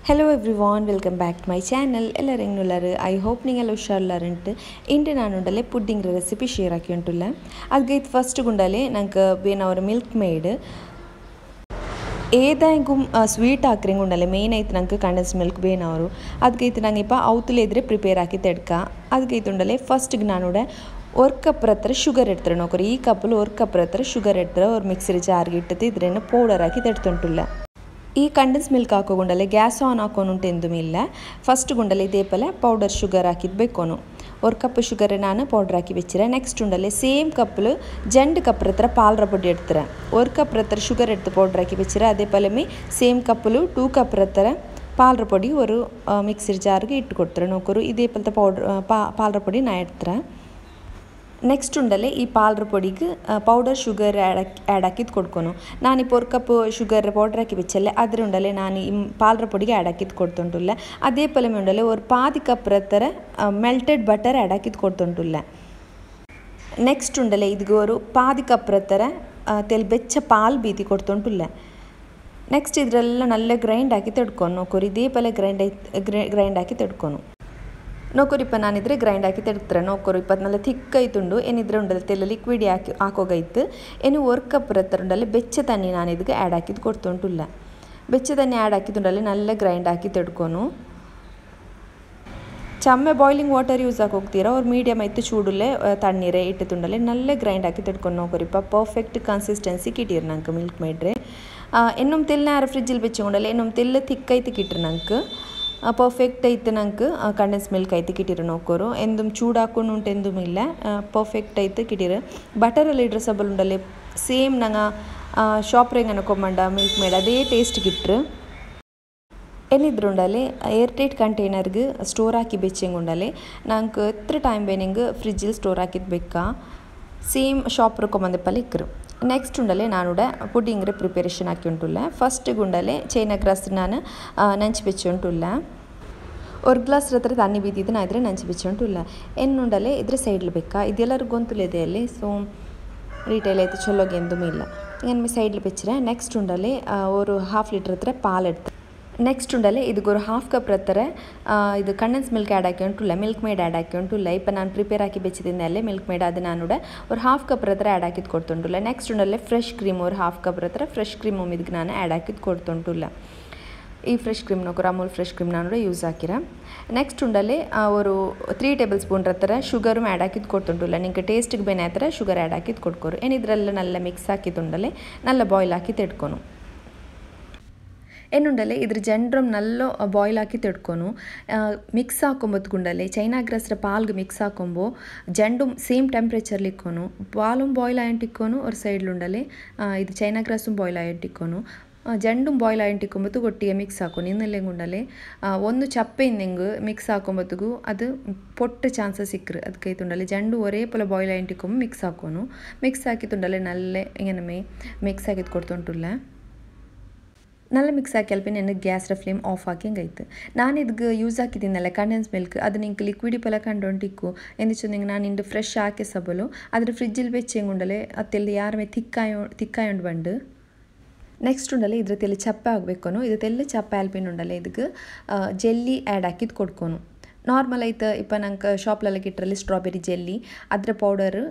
Hello everyone, welcome back to my channel. I hope you are into pudding recipe share ಆಕಿಯುಂಟುಲ್ಲ. ಅದಕ್ಕೆ first ಗುಂಡಲೆ ನಂಗೆ ಬೇನವರ milk made ಏದಾಂಗು sweet ಹಾಕ್ರಿಂಗ್ ಉಂಡಲೆ main ಐತೆ ನಂಗೆ condense milk ಬೇನವರು ಅದಕ್ಕೆ ನಂಗೆ ಇಪ್ಪ ಅವತ್ತಲೇ ಇದ್ರೆ ಪ್ರಿಪೇರ್ ಹಾಕಿ ತೆಡ್ಕ ಅದಕ್ಕೆ ಉಂಡಲೆ ಫಸ್ಟ್ಗೆ ನಾನು ಒಂದು ಕಪ್ ಹತ್ರ ಶುಗರ್ ಇಡ್ತಾರೆ ನೋಕರು ಈ ಕಪ್ಪಲ್ಲಿ ಒಂದು ಕಪ್ ಹತ್ರ ಶುಗರ್ ಇಡ್ತಾರೆ ಅವ್ರು ಮಿಕ್ಸಿರಿ ಜಾರ್ಗೆ ಇಟ್ಟದ್ದು ಇದ್ರೇನು ಪೌಡರ್ ಹಾಕಿ ತೆಡ್ತುಂಟುಲ್ಲ. ಈ ಕಂಡೆನ್ಸ್ ಮಿಲ್ಕ್ ಹಾಕೋಗುಂಡಲೆ ಗ್ಯಾಸ್ ಆನ್ ಹಾಕೋನುಂಟು ಎಂದುಮಿಲ್ಲ. ಫಸ್ಟ್ ಗುಂಡಲೆ ಇದೇಪಲೆ ಪೌಡರ್ ಶುಗರ್ ಹಾಕಿದ್ದು ಬೇಕೋನು ಒಂದು ಕಪ್ ಶುಗರ್ ನಾನು ಪೌಡರ್ ಹಾಕಿ ಬೆಚ್ಚಿರೆ. ನೆಕ್ಸ್ಟ್ ಉಂಡಲೆ ಸೇಮ್ ಕಪ್ಪಲು ಜಂಡು ಕಪ್ ಹತ್ರ ಪಾಲ್ರ ಪೊಡಿ ಎಡ್ತಾರೆ ಒಂದು ಕಪ್ ಹತ್ರ ಶುಗರ್ ಎಡ್ತು ಪೌಡರ್ ಹಾಕಿ ಬೆಚ್ಚಿರೆ. ಅದೇ ಪಲಮಿ ಸೇಮ್ ಕಪ್ಪಲು 2 ಕಪ್ ಹತ್ರ ಪಾಲ್ರ ಪೊಡಿ ಒಂದು ಮಿಕ್ಸಿರ್ ಜಾರ್ಗೆ ಇಟ್ಟು ಕೊಡ್ತಾರೆ ನೋಕರು ಇದೇ ಪಲ್ತ ಪೌಡ್ರ್ ಪಾಲ್ರ ಪೊಡಿ ನಾ ಇಡ್ತಾರೆ. ನೆಕ್ಸ್ಟ್ ಉಂಡಲೆ ಈ ಪಾಲ್ರ ಪೊಡಿಗೆ ಪೌಡರ್ ಶುಗರ್ ಆ್ಯಡ್ ಹಾಕಿದ್ದು ಕೊಡ್ಕೊನು. ನಾನಿപ്പോൾ ಒಂದು ಕಪ್ ಶುಗರ್ ಪೌಡರ್ ಹಾಕಿ ಬೆಚ್ಚಲ್ಲೇ ಅದ್ರ ಉಂಡಲೆ ನಾನು ಈ ಪಾಲ್ರ ಪೊಡಿಗೆ ಆ್ಯಡ್ ಹಾಕಿದ್ದು ಕೊಡ್ತುಂಟುಲ್ಲ. ಅದೇ ಪಲಮೆ ಉಂಡಲೆ ಒಂದು ಪಾದಿ ಕಪ್ ಹತ್ರ ಮೆಲ್ಟೆಡ್ ಬಟರ್ ಆ್ಯಡ್ ಹಾಕಿದ್ದು ಕೊಡ್ತುಂಟುಲ್ಲ. ನೆಕ್ಸ್ಟ್ ಉಂಡಲೆ ಇದಕ್ಕೆ ಒಂದು ಪಾದಿ ಕಪ್ ಹತ್ರ ತೆಲ್ ಬೆಚ್ಚ ಪಾಲ್ ಬೀತಿ ಕೊಡ್ತುಂಟುಲ್ಲ. ನೆಕ್ಸ್ಟ್ ಇದರೆಲ್ಲ ನಲ್ಲ ಗ್ರೈಂಡ್ ಹಾಕಿ ತೆಡ್ಕೊನು ನೋಕೋರು ಇದೇ ಪಲೆ ಗ್ರೈಂಡ್ ಹಾಕಿ ತೆಡ್ಕೊನು ನೋಕೋರು ಇಪ್ಪ ನಾನಿದ್ರೆ ಗ್ರೈಂಡ್ ಹಾಕಿ ತೆಡ್ತಾರೆ ನೋಕೋರು ಇಪ್ಪತ್ತು ನಲ್ಲ ಥಿಕ್ ಐತುಂಡು ಏನಿದ್ರೆ ಉಂಡಲ್ಲಿ ತೆಲ್ಲ ಲಿಕ್ವಿಡ್ ಹಾಕೋಗೈತು ಏನು ಒಂದು ಕಪ್ ಹತ್ರ ಉಂಡಲ್ಲಿ ಬೆಚ್ಚ ತಣ್ಣಿ ನಾನು ಇದಕ್ಕೆ ಆ್ಯಡ್ ಹಾಕಿದ್ದು ಕೊಡ್ತುಂಟುಲ್ಲ. ಬೆಚ್ಚ ತಣ್ಣಿ ಆ್ಯಡ್ ಹಾಕಿದ್ದುಂಡಲ್ಲಿ ನಲ್ಲ ಗ್ರೈಂಡ್ ಹಾಕಿ ತೆಡ್ಕೊನು. ಚಮ್ಮೆ ಬಾಯ್ಲಿಂಗ್ ವಾಟರ್ ಯೂಸ್ ಹಾಕೋಗ್ತೀರಾ ಅವ್ರು ಮೀಡಿಯಮ್ ಐತೆ ಚೂಡಲ್ಲೇ ತಣ್ಣೀರೇ ಇಟ್ಟುಂಡಲ್ಲಿ ನಲ್ಲ ಗ್ರೈಂಡ್ ಹಾಕಿ ತೆಡ್ಕೊಂಡು ನೋಕೋರಿಪ್ಪ ಪರ್ಫೆಕ್ಟ್ ಕನ್ಸಿಸ್ಟೆನ್ಸಿ ಕಿಟ್ಟಿರು ನಂಗೆ ಮಿಲ್ಕ್ ಮೇಡ್ರೆ. ಇನ್ನೊಮ್ಮೆ ತೆಲ್ಲ ಯಾರು ಫ್ರಿಜ್ಜಲ್ಲಿ ಬೆಚ್ಚಗೊಂಡಲ್ಲ ಇನ್ನೊಮ್ಮೆ ತೆಲ್ಲ ಥಿಕ್ ಐತೆ ಕಿಟ್ರು ನಂಗೆ ಪರ್ಫೆಕ್ಟ್ ಐತೆ ನಂಗೆ ಕಂಡೆನ್ಸ್ ಮಿಲ್ಕ್ ಐತೆ ಕಿಟ್ಟಿರು ನೋಕೋರು ಎಂದು ಚೂಡು ಹಾಕೊಂಡು ಉಂಟು ಎಂದೂ ಇಲ್ಲ ಪರ್ಫೆಕ್ಟ್ ಐತೆ ಕಿಟ್ಟಿರು. ಬಟರಲ್ಲಿ ಇಡ್ರೆ ಸಬಲ್ ಉಂಡಲ್ಲಿ ಸೇಮ್ ನಂಗೆ ಶಾಪ್ರೆಂಗ್ ಅನ್ಕೊಂಬಂಡ ಮಿಲ್ಕ್ ಮೇಡ್ ಅದೇ ಟೇಸ್ಟ್ ಗಿಟ್ರು. ಏನಿದ್ರು ಉಂಡಲ್ಲಿ ಏರ್ ಟೈಟ್ ಕಂಟೈನರ್ಗೆ ಸ್ಟೋರ್ ಹಾಕಿ ಬೆಚ್ಚಂಗೆ ಉಂಡಲ್ಲಿ ನಂಗೆ ಎത്ര ಟೈಮ್ ಬೇನಿಂಗ್ ಫ್ರಿಜ್ಜಲ್ಲಿ ಸ್ಟೋರ್ ಹಾಕಿದ್ದು ಬೇಕಾ ಸೇಮ್ ಶಾಪ್ ರೊಕೊಂಬಂದೆ ಪಲ್ಲಿ ಇಕ್ಕರು. ನೆಕ್ಸ್ಟ್ ಉಂಡಲೆ ನಾನು ಪುಡ್ಡಿಂಗ್ರೆ ಪ್ರಿಪರೇಷನ್ ಹಾಕಿ ಉಂಟುಲ್ಲ. ಫಸ್ಟ್ ಗುಂಡಲೆ ಚೈನಾ ಗ್ರಾಸ್ ನಾನು ನಂಚು ಬೆಚ್ಚಿ ಉಂಟುಲ್ಲ. ಒಂದು ಗ್ಲಾಸ್ ಹತ್ರ ತಣ್ಣಿ ಬೀದಿದ್ದು ನಾ ಇದ್ರೆ ನಂಚು ಬೆಚ್ಚಿ ಉಂಟುಲ್ಲ. ಉಂಡಲೆ ಇದ್ರೆ ಸೈಡ್ಲಿ ಬೇಕಾ ಇದೆಲ್ಲರಿಗೂ ಗೊಂತುಲಿದೆ ಅಲ್ಲಿ ಸೊ ರೀಟೇಲ್ ಆಯಿತು ಚಲೋಗೆ ಎಂದೂ ಇಲ್ಲ ಏನು ಸೈಡ್ಲಿ ಬೆಚ್ಚರೆ. ನೆಕ್ಸ್ಟ್ ಉಂಡಲೆ ಒಂದು 1/2 ಲೀಟ್ರ್ ಹತ್ರ ಪಾಲು ಇಡ್ತಾರೆ. ನೆಕ್ಸ್ಟ್ ಉಂಡಲೆ ಇದಕ್ಕೆ ಒಂದು 1/2 ಕಪ್ ಹತ್ರ ಇದು ಕಂಡೆನ್ಸ್ ಮಿಲ್ಕ್ ಆ್ಯಡ್ ಹಾಕಿ ಉಂಟುಲ್ಲ ಮಿಲ್ಕ್ ಮೇಡ್ ಆ್ಯಡ್ ಹಾಕಿ ಉಂಟುಲ್ಲ. ಇಪ್ಪ ನಾನು ಪ್ರಿಪೇರ್ ಹಾಕಿ ಬೆಚ್ಚಿದ್ದೀನಿ ಅಲ್ಲೇ ಮಿಲ್ಕ್ ಮೇಡ್ ಅದು ನಾನು ಒಂದು 1/2 ಕಪ್ ಹತ್ರ ಆ್ಯಡ್ ಹಾಕಿದ್ದು ಕೊಡ್ತುಂಟುಲ್ಲ. ನೆಕ್ಸ್ಟ್ ಉಂಡಲೆ ಫ್ರೆಶ್ ಕ್ರೀಮ್ ಒಂದು 1/2 ಕಪ್ ಹತ್ರ ಫ್ರೆಶ್ ಕ್ರೀಮ್ ಇದಕ್ಕೆ ನಾನು ಆ್ಯಡ್ ಹಾಕಿದ್ದು ಕೊಡ್ತುಂಟುಲ್ಲ. ಈ ಫ್ರೆಶ್ ಕ್ರೀಮ್ ನೋಕರು ಅಮೂಲ್ ಫ್ರೆಶ್ ಕ್ರೀಮ್ ನಾನು ಯೂಸ್ ಹಾಕಿರ. ನೆಕ್ಸ್ಟ್ ಉಂಡಲೆ ಒಂದು 3 ಟೇಬಲ್ ಸ್ಪೂನ್ ಹತ್ರ ಶುಗರು ಆ್ಯಡ್ ಹಾಕಿದ್ದು ಕೊಡ್ತುಂಟುಲ್ಲ. ನಿಂಗೆ ಟೇಸ್ಟಿಗೆ ಬೇನೆ ಹತ್ರ ಶುಗರ್ ಆ್ಯಡ್ ಹಾಕಿದ್ದು ಕೊಡ್ಕೊರು. ಏನಿದ್ರೆಲ್ಲ ನಲ್ಲ ಮಿಕ್ಸ್ ಹಾಕಿದ್ದುಂಡಲೆ ನಲ್ಲ ಬಾಯ್ಲ್ ಹಾಕಿ ತೆಡ್ಕೊನು. ಏನುಂಡಲೆ ಇದ್ರ ಜಂಡ್ರಮ್ ನಲ್ಲೋ ಬಾಯ್ಲ್ ಹಾಕಿ ತೆಡ್ಕೊನು. ಮಿಕ್ಸ್ ಹಾಕೊಂಬತ್ತು ಗುಂಡಲೆ ಚೈನಾ ಗ್ರಾಸ್ರ ಪಾಲ್ಗೆ ಮಿಕ್ಸ್ ಹಾಕೊಂಬೋ ಜಂಡು ಸೇಮ್ ಟೆಂಪ್ರೇಚರ್ಲಿ ಇಕ್ಕೋನು ಪಾಲು ಬಾಯ್ಲ್ ಆಯಂಟಿಕ್ಕೋನು ಒಂದು ಸೈಡ್ಲುಂಡಲೆ ಇದು ಚೈನಾ ಗ್ರಾಸು ಬಾಯ್ಲ್ ಆಯಂಟಿಕ್ಕೋನು ಜಂಡು ಬಾಯ್ಲ್ ಆಯಂಟಿಕ್ಕೊಂಬತ್ತು ಒಟ್ಟಿಗೆ ಮಿಕ್ಸ್ ಹಾಕೋನು. ಇನ್ನೆಲ್ಲ ಗುಂಡಲೆ ಒಂದು ಚಪ್ಪೆಯಿಂದ ಹೆಂಗೆ ಮಿಕ್ಸ್ ಹಾಕೊಂಬತ್ತಿಗೂ ಅದು ಪೊಟ್ಟ ಚಾನ್ಸಸ್ ಸಿಕ್ಕರು ಅದಕ್ಕೆ ತುಂಡಲೆ ಜಂಡು ಒರೇ ಪೊಲ ಬಾಯ್ಲ್ ಆಯಂಟಿಕ್ಕೊಂಬ ಮಿಕ್ಸ್ ಹಾಕೋನು. ಮಿಕ್ಸ್ ಹಾಕಿ ತುಂಡಲೆ ನಲ್ಲೆ ಹಿಂಗೆ ಮಿಕ್ಸ್ ಹಾಕಿದ್ದು ಕೊಡ್ತುಂಟುಲ್ಲ. ನಲ್ಲ ಮಿಕ್ಸ್ ಹಾಕಿ ಅಲ್ಪ ನನಗೆ ಗ್ಯಾಸ್ರ ಫ್ಲೇಮ್ ಆಫ್ ಹಾಕಿ ಹಂಗಾಯ್ತು. ನಾನು ಇದಕ್ಕೆ ಯೂಸ್ ಹಾಕಿದ್ದೀನಲ್ಲ ಕಂಡೆನ್ಸ್ ಮಿಲ್ಕ್ ಅದು ನಿಂಗೆ ಲಿಕ್ವಿಡಿ ಪಲ ಕಂಡೊಂಟಿಕ್ಕು ಎಂದಿಚ್ಚು ನಿಂಗೆ ನಾನು ಇಂದು ಫ್ರೆಶ್ ಹಾಕಿ ಸಬಲು ಅದ್ರ ಫ್ರಿಜ್ಜಲ್ಲಿ ಬೆಚ್ಚಂಗೆ ಉಂಡಲೆ ಅತ್ತೆಲ್ಲ ಯಾರಮೇ ತಿಕ್ಕಾಯೊಂಡು ಬಂಡು. ನೆಕ್ಸ್ಟ್ ಉಂಡಲೆ ಇದ್ರ ತೆಲ್ಲಿ ಚಪ್ಪೆ ಆಗಬೇಕನು ಇದು ತೆಲ್ಲ ಚಪ್ಪೆ ಆಲ್ಪಿನ ಉಂಡಲೆ ಇದಕ್ಕೆ ಜೆಲ್ಲಿ ಆ್ಯಡ್ ಹಾಕಿದ್ದು ಕೊಡ್ಕೊನು. ನಾರ್ಮಲ್ ಐತೆ ಇಪ್ಪ ನಂಗೆ ಶಾಪ್ಲೆಲ್ಲ ಕಿಟ್ರಲ್ಲಿ ಸ್ಟ್ರಾಬೆರಿ ಜೆಲ್ಲಿ ಅದ್ರ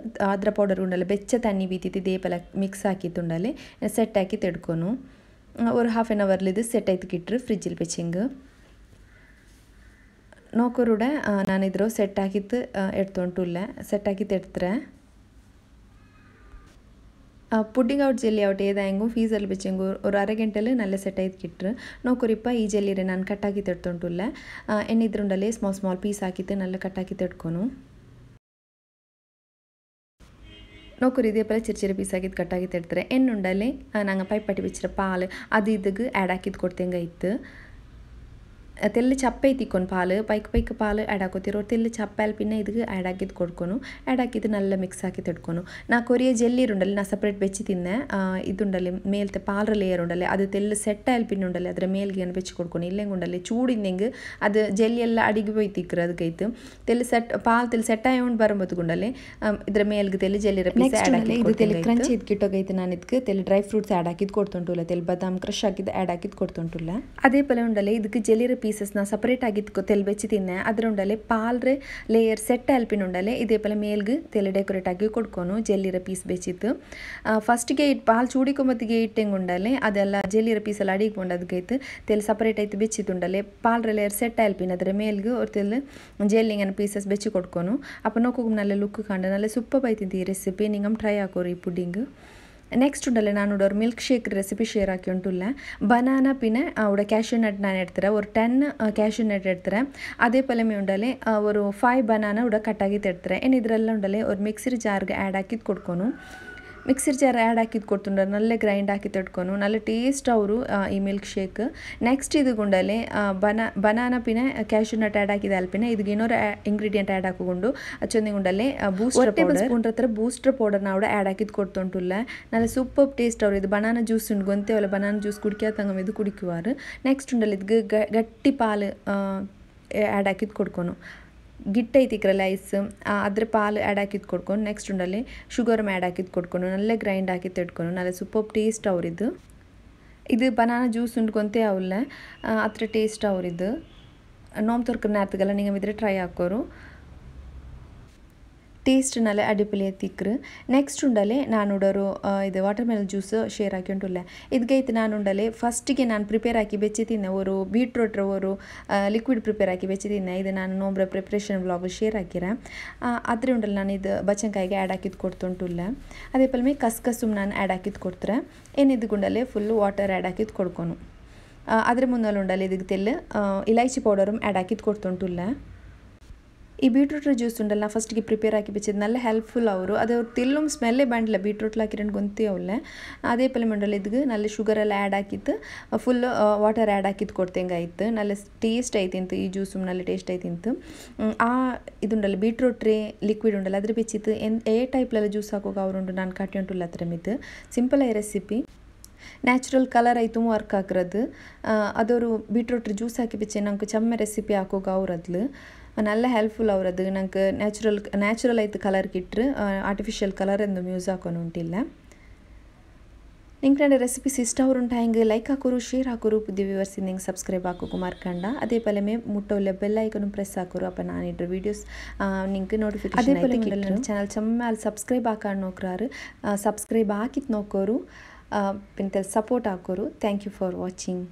ಪೌಡರ್ ಉಂಡಲೆ ಬೆಚ್ಚ ತಣ್ಣಿ ಬೀತಿತ್ತು ದೇಪೆಲ್ಲ ಮಿಕ್ಸ್ ಹಾಕಿತ್ತುಂಡಲೆ ಸೆಟ್ ಹಾಕಿ ತೆಡ್ಕೊನು. ಒಂದು 1/2 an hour ಇದು ಸೆಟ್ ಆಯ್ತು ಕಿಟ್ರು ಫ್ರಿಜ್ಜಲ್ಲಿ ಬೆಚ್ಚಿಂಗ್ ನೋಕರುಡ ನಾನಿದ್ರು ಸೆಟ್ ಹಾಕಿತ್ತು ಎಡ್ತೊಂಟುಲ್ಲ ಸೆಟ್ ಹಾಕಿ ತೆಡ್ತಾರೆ. ಪುಡ್ಡಿಂಗ್ ಔಟ್ ಜೆಲ್ಲಿ ಔಟ್ ಏದಾಯಂಗು ಫೀಸಲ್ಲಿ ಬೆಚ್ಚಂಗು ಒಂದು ಅರೆ ಗಂಟೆಲಿ ನಲ್ಲೆ ಸೆಟ್ ಆಯ್ತು ಕಿಟ್ರು ನೋಕರಿಪ್ಪ ಈ ಜೆಲ್ಲಿರೆ ನಾನು ಕಟ್ ಹಾಕಿ ತೆಡ್ತೊಂಟುಲ್ಲ. ಎಣ್ಣಿದ್ರುಂಡಲ್ಲಿ ಸ್ಮಾಲ್ ಪೀಸ್ ಹಾಕಿತ್ತು ನಲ್ಲ ಕಟ್ ಹಾಕಿ ತೆಡ್ಕೊನು. ನೋಕರು ಇದೇ ಪಲ ಚಿರಿ ಪೀಸ್ ಹಾಕಿದ್ದು ಕಟ್ಟಾಗಿ ತೆಡ್ತಾರೆ. ಎಣ್ಣುಂಡಲೆ ನಂಗೆ ಪೈಪ್ ಪಟ್ಟಿ ಬೆಚ್ಚಿರ ಪಾಲು ಅದು ಇದಕ್ಕೆ ಆ್ಯಡ್ ಹಾಕಿದ್ದು ಕೊಡ್ತೇಂಗೆ ಇತ್ತು. ತೆಲ್ಲು ಚಪ್ಪೆ ತಿಕ್ಕೊಂಡು ಪಾಲು ಪೈಕ್ ಪಾಲು ಆ್ಯಡ್ ಹಾಕೋತಿರೋ ತೆಲ್ಲು ಚಪ್ಪೆ ಅಲ್ಪಿನ ಇದಕ್ಕೆ ಆ್ಯಡ್ ಹಾಕಿದ್ದು ಕೊಡ್ಕೊನು ಆ್ಯಡ್ ಹಾಕಿದ್ದು ನಲ್ಲ ಮಿಕ್ಸ್ ಹಾಕಿ ತಡ್ಕೊನು ನಾ ಕೊರಿಯ ಜೆಲ್ಲಿ ಉಂಡಲ್ಲಿ ನಾ ಸಪ್ರೇಟ್ ಬೆಚ್ಚಿ ತಿನ್ನೆ ಇದುಂಡಲ್ಲಿ ಮೇಲ್ತೆ ಪಾಲ್ರ ಲೇಯರ್ ಉಂಡಲ್ಲಿ ಅದು ತೆಲ್ಲು ಸೆಟ್ ಅಲ್ಪಿನ ಉಂಡಲ್ಲಿ ಅದರ ಮೇಲ್ಗೆ ಏನು ಬೆಚ್ಚಿ ಕೊಡ್ಕೊನು ಇಲ್ಲೆಂಗೆ ಉಂಡಲ್ಲಿ ಚೂಡಿಂದೆಂಗೆ ಅದು ಜೆಲ್ಲಿ ಎಲ್ಲ ಅಡಿಗೆ ಹೋಯ್ತಿಕ್ರು ಅದಕ್ಕೈತು ತೆಲ್ಲು ಸೆಟ್ ಪಾಲ್ ತೆಲ್ಲು ಸೆಟ್ ಆಯ್ಕೊಂಡು ಬರೋದು ಗುಂಡಲ್ಲಿ ಇದರ ಮೇಲ್ಗೆ ತೆಲ್ಲು ಜೆಲ್ಲಿ ಇದು ತೆಲ್ಲು ಕ್ರಂಚಿ ಇಟ್ಕಿಟ್ಟೋಗೈತೆ ನಾನು ಇದಕ್ಕೆ ತೆಲ್ಲು ಡ್ರೈ ಫ್ರೂಟ್ಸ್ ಆ್ಯಡ್ ಹಾಕಿದ್ದು ಕೊಡ್ತುಂಟುಲ್ಲ ತೆಲ್ಲು ಬಾದಾಮ್ ಕ್ರಶ್ ಹಾಕಿದ್ದು ಆ್ಯಡ್ ಹಾಕಿದ್ದು ಕೊಡ್ತುಂಟುಲ್ಲ ಅದೇ ಪಲ ಉಂಡಲ್ಲಿ ಇದಕ್ಕೆ ಜೆಲ್ಲಿರ ಪೀಸಸ್ನ ಸಪ್ರೇಟ್ ಆಗಿದ್ದು ತೆಲ್ ಬೆಚ್ಚಿ ತಿನ್ನೆ ಅದರ ಉಂಡಲೆ ಪಾಲ್ರೆ ಲೇಯರ್ ಸೆಟ್ ಅಲ್ಪಿನ ಉಂಡಲೆ ಇದೇ ಪಲ ಮೇಲ್ಗೆ ತೆಲೆ ಡೆಕೋರೇಟ್ ಆಗಿ ಕೊಡ್ಕೊನು ಜೆಲ್ಲಿರ ಪೀಸ್ ಬೆಚ್ಚಿತ್ತು ಫಸ್ಟ್ಗೆ ಪಾಲ್ ಚೂಡಿಕೊಂಬತ್ತಿಗೆ ಇಟ್ಟೆಂಗೆ ಉಂಡಲೆ ಅದೆಲ್ಲ ಜೆಲ್ಲಿರ ಪೀಸೆಲ್ಲ ಅಡಿಗೆ ಅದಕ್ಕೈತು ತೆಲ್ ಸಪ್ರೇಟ್ ಆಯ್ತು ಬೆಚ್ಚಿತ್ತು ಉಂಡಲೆ ಪಾಲ್ರೆ ಲೇಯರ್ ಸೆಟ್ ಅಲ್ಪಿನ ಅದರ ಮೇಲ್ಗೆ ಅವ್ರು ತೆಲ್ ಜೆಲ್ಲಿಂಗನ ಪೀಸಸ್ ಬೆಚ್ಚಿ ಕೊಡ್ಕೊನು ಅಪ್ಪ ನೋಕು ನಲ್ಲ ಲುಕ್ ಕಂಡ ನಲ್ಲ ಸೂಪರ್ ಬೈತಿಂತ ಈ ರೆಸಿಪಿ ನಿಂಗಮ್ ಟ್ರೈ ಹಾಕೋರು ಈ ಪುಡ್ಡಿಂಗ್ ನೆಕ್ಸ್ಟ್ ಉಂಡಲೆ ನಾನು ಅವ್ರ ಮಿಲ್ಕ್ ಶೇಕ್ ರೆಸಿಪಿ ಶೇರ್ ಹಾಕಿ ಉಂಟುಲ್ಲ ಬನಾನಾ ಪಿನೆ ಅವಡ ಕ್ಯಾಶ್ಯೂ ನಟ್ ನಾನು ಇಡ್ತಾರೆ ஒரு 10 ಕ್ಯಾಶ್ಯೂ ನಟ್ ಇಡ್ತಾರೆ ಅದೇ ಪಲಮೆ ಉಂಡಲೆ ஒரு 5 ಬನಾನಾ ಉಡ ಕಟ್ಟಾಗಿ ತಿಡ್ತಾರೆ ಏನು ಇದರೆಲ್ಲ ಉಂಡಲೆ ಅವ್ರು ಮಿಕ್ಸಿರ್ ಜಾರ್ಗೆ ಆ್ಯಡ್ ಹಾಕಿದ್ದು ಕೊಡ್ಕೊನು ಮಿಕ್ಸಿರ್ ಜಾರ್ ಆ್ಯಡ್ ಹಾಕಿದ್ದು ಕೊಡ್తుంಡ್ರೆ ನಲ್ಲೇ ಗ್ರೈಂಡ್ ಹಾಕಿ ತಡ್ಕೊನು ನಲ್ಲ ಟೇಸ್ಟ್ ಅವರು ಈ ಮಿಲ್ಕ್ ಶೇಕ್ ನೆಕ್ಸ್ಟ್ ಇದು ಗುಂಡಲೆ ಬನಾನಾ ಪಿನ ಕ್ಯಾಶ್ಯೂ ನಟ್ ಆ್ಯಡ್ ಹಾಕಿದ ಅಲ್ಪಿನ ಇದಕ್ಕೆ ಇನ್ನೊರು ಇಂಗ್ರೀಡಿಯೆಂಟ್ ಆ್ಯಡ್ ಹಾಕೊಂಡು ಚಂದಿ ಗುಂಡಲೆ ಬೂಸ್ಟರ್ ಪೌಡರ್ ಸ್ಪೂನ್ ಹತ್ರ ಬೂಸ್ಟರ್ ಪೌಡರ್ನ ಅವಡ ಆ್ಯಡ್ ಹಾಕಿದ್ದು ಕೊಡ್ತುಂಟುಲ್ಲ നല്ല ಸೂಪರ್ ಟೇಸ್ಟ್ ಅವರು ಇದು ಬನಾನಾ ಜ್ಯೂಸ್ ಉಂಡು ಗೊಂತೆವಲ್ಲ ಬನಾನಾ ಜ್ಯೂಸ್ ಕುಡಿಕ್ಯಾತಂಗ ಇದು ಕುಡಿക്കുവാറ് ನೆಕ್ಸ್ಟ್ ಉಂಡಲ್ಲ ಇದಕ್ಕೆ ಗಟ್ಟಿ ಪಾಲು ಆ್ಯಡ್ ಹಾಕಿದ್ದು ಕೊಡ್ಕೊನು ಗಿಟ್ಟೈತಿಕ್ರಲ್ಲ ಐಸ್ ಅದ್ರ ಪಾಲು ಆ್ಯಡ್ ಹಾಕಿದ್ದು ಕೊಡ್ಕೊಂಡು ನೆಕ್ಸ್ಟ್ ಉಂಡಲ್ಲಿ ಶುಗರ್ ಆ್ಯಡ್ ಹಾಕಿದ್ದು ಕೊಡ್ಕೊಂಡು ನಲ್ಲ ಗ್ರೈಂಡ್ ಹಾಕಿ ತಿಡ್ಕೊಂಡು ನಲ್ಲ ಸೂಪರ್ ಟೇಸ್ಟ್ ಅವರಿದ್ದು ಇದು ಬನಾನಾ ಜ್ಯೂಸ್ ಉಂಡ್ಕೊಂತೆ ಅವಲ್ಲ ಅದ್ರ ಟೇಸ್ಟ್ ಅವರಿದ್ದು ನೋಮ್ ತೊರ್ಕರ್ ನೇರ್ತಗೆಲ್ಲ ನೀವು ಇದ್ರೆ ಟ್ರೈ ಹಾಕೋರು ಟೇಸ್ಟ್ ನಲ್ಲ ಅಡಿಪೊಲಿ ತಿಕ್ರು ನೆಕ್ಸ್ಟ್ ಉಂಡಲೆ ನಾನು ಉಡೋರು ಇದು ವಾಟರ್ ಮೆಲನ್ ಜ್ಯೂಸ್ ಶೇರ್ ಹಾಕಿ ಉಂಟುಲ್ಲ ಇದಕ್ಕೈತೆ ನಾನು ಉಂಡಲೆ ಫಸ್ಟಿಗೆ ನಾನು ಪ್ರಿಪೇರ್ ಹಾಕಿ ಬೆಚ್ಚಿ ತಿನ್ನೆ ಅವರು ಬೀಟ್ರೋಟ್ರ ಅವರು ಲಿಕ್ವಿಡ್ ಪ್ರಿಪೇರ್ ಹಾಕಿ ಬೆಚ್ಚಿ ತಿನ್ನೆ ಇದು ನಾನು ನೋಂಬ್ರ ಪ್ರಿಪ್ರೇಷನ್ ವ್ಲಾಗ್ ಶೇರ್ ಹಾಕಿರ ಅದ್ರ ಉಂಡಲ್ಲ ನಾನು ಇದು ಬಚಂಕಾಯಿಗೆ ಆ್ಯಡ್ ಹಾಕಿದ್ದು ಕೊಡ್ತುಂಟುಲ್ಲ ಅದೇ ಪಲ್ಮೆ ಕಸ್ಕಸುಮ್ ನಾನು ಆ್ಯಡ್ ಹಾಕಿದ್ದು ಕೊಡ್ತಾರೆ ಏನಿದ್ದು ಗುಂಡಲೆ ಫುಲ್ಲು ವಾಟರ್ ಆ್ಯಡ್ ಹಾಕಿದ್ದು ಕೊಡ್ಕೊನು ಅದ್ರ ಮುನ್ನಲ್ಲಿ ಉಂಡಲೆ ಇದಕ್ಕೆ ತೆಲ್ಲು ಇಲೈಚಿ ಪೌಡರು ಆ್ಯಡ್ ಹಾಕಿದ್ದು ಕೊಡ್ತುಂಟುಲ್ಲ ಈ ಬೀಟ್ರೂಟ್ ಜ್ಯೂಸ್ ಉಂಡಲ್ಲ ಫಸ್ಟ್ಗೆ ಪ್ರಿಪೇರ್ ಹಾಕಿ ಬೆಚ್ಚಿದ್ದು ನಲ್ಲ ಹೆಲ್ಪ್ಫುಲ್ ಅವರು ಅದು ಅವ್ರು ತಿಲ್ಲುಂ ಸ್ಮೆಲ್ಲೇ ಬಂಡಲ ಬೀಟ್ರೂಟ್ ಹಾಕಿರಂಡು ಗೊಂತಿ ಅವಲ್ಲ ಅದೇ ಪಲ್ಲೆ ಮಂಡಲ ಇದಕ್ಕೆ ನಲ್ಲ ಶುಗರೆಲ್ಲ ಆ್ಯಡ್ ಹಾಕಿತ್ತು ಫುಲ್ ವಾಟರ್ ಆ್ಯಡ್ ಹಾಕಿದ್ದು ಕೊಡ್ತಂಗಾಯ್ತು ನಲ್ಲ ಟೇಸ್ಟ್ ಐತಿಂತು ಈ ಜ್ಯೂಸು ನಲ್ಲ ಟೇಸ್ಟ್ ಐತಿಂತು ಇದುಂಡಲ್ಲ ಬೀಟ್ರೂಟ್ ರೇ ಲಿಕ್ವಿಡ್ ಉಂಡಲ್ಲ ಅದ್ರ ಬೆಚ್ಚಿತ್ತು ಏ ಟೈಪ್ಲೆಲ್ಲ ಜ್ಯೂಸ್ ಹಾಕೋಕೆ ಅವರುಂಡು ನಾನು ಕಟ್ಟಿ ಉಂಟುಲ್ಲ ಹತ್ರ ಮಿತ್ತು ಸಿಂಪಲ್ ಐ ರೆಸಿಪಿ ನ್ಯಾಚುರಲ್ ಕಲರ್ ಆಯ್ತು ವರ್ಕ್ ಹಾಕಿರೋದು ಅದವರು ಬೀಟ್ರೂಟ್ ಜ್ಯೂಸ್ ಹಾಕಿ ಬೆಚ್ಚೆ ನಂಗೆ ಚಮ್ಮೆ ರೆಸಿಪಿ ಹಾಕೋಕೆ ಅವ್ರದ್ಲು നല്ല ಹೆಲ್ಪ್ಫುಲ್ ಅವರದು ನಂಗೆ ನ್ಯಾಚುರಲ್ ಆಯ್ತು ಕಲರ್ ಕಿಟ್ರು ಆರ್ಟಿಫಿಷಿಯಲ್ ಕಲರ್ ಎಂದು ಯೂಸ್ ಹಾಕೊಂಡು ಉಂಟಿಲ್ಲ ನಿಂಗೆ ನನ್ನ ರೆಸಿಪೀಸ್ ಇಷ್ಟ ಅವರುಂಟ ಹೆಂಗೆ ಲೈಕ್ ಹಾಕೋರು ಶೇರ್ ಹಾಕೋರು ಪುದ್ಯ ವ್ಯೂವರ್ಸ್ ನಿಂಗೆ ಸಬ್ಸ್ಕ್ರೈಬ್ ಹಾಕೋಕು ಮಾರ್ಕಂಡ ಅದೇ ಪಲಮೆ ಮುಟ್ಟೊಲ್ಲೆ ಬೆಲ್ ಐಕನು ಪ್ರೆಸ್ ಹಾಕೋರು ಅಪ್ಪ ನಾನು ಇಡ್ರ ವೀಡಿಯೋಸ್ ನಿಂಗೆ ನೋಟಿಫಿಕೇಶನ್ ಅದೇ ಪಲ ಚಾನಲ್ ಚಮ್ಮ ಅಲ್ಲಿ ಸಬ್ಸ್ಕ್ರೈಬ್ ಹಾಕೊಂಡು ನೋಕ್ರಾರು ಸಬ್ಸ್ಕ್ರೈಬ್ ಹಾಕಿತ್ತು ನೋಕೋರು ಪಿಂತೆಲ್ ಸಪೋರ್ಟ್ ಹಾಕೋರು ಥ್ಯಾಂಕ್ ಯು ಫಾರ್ ವಾಚಿಂಗ್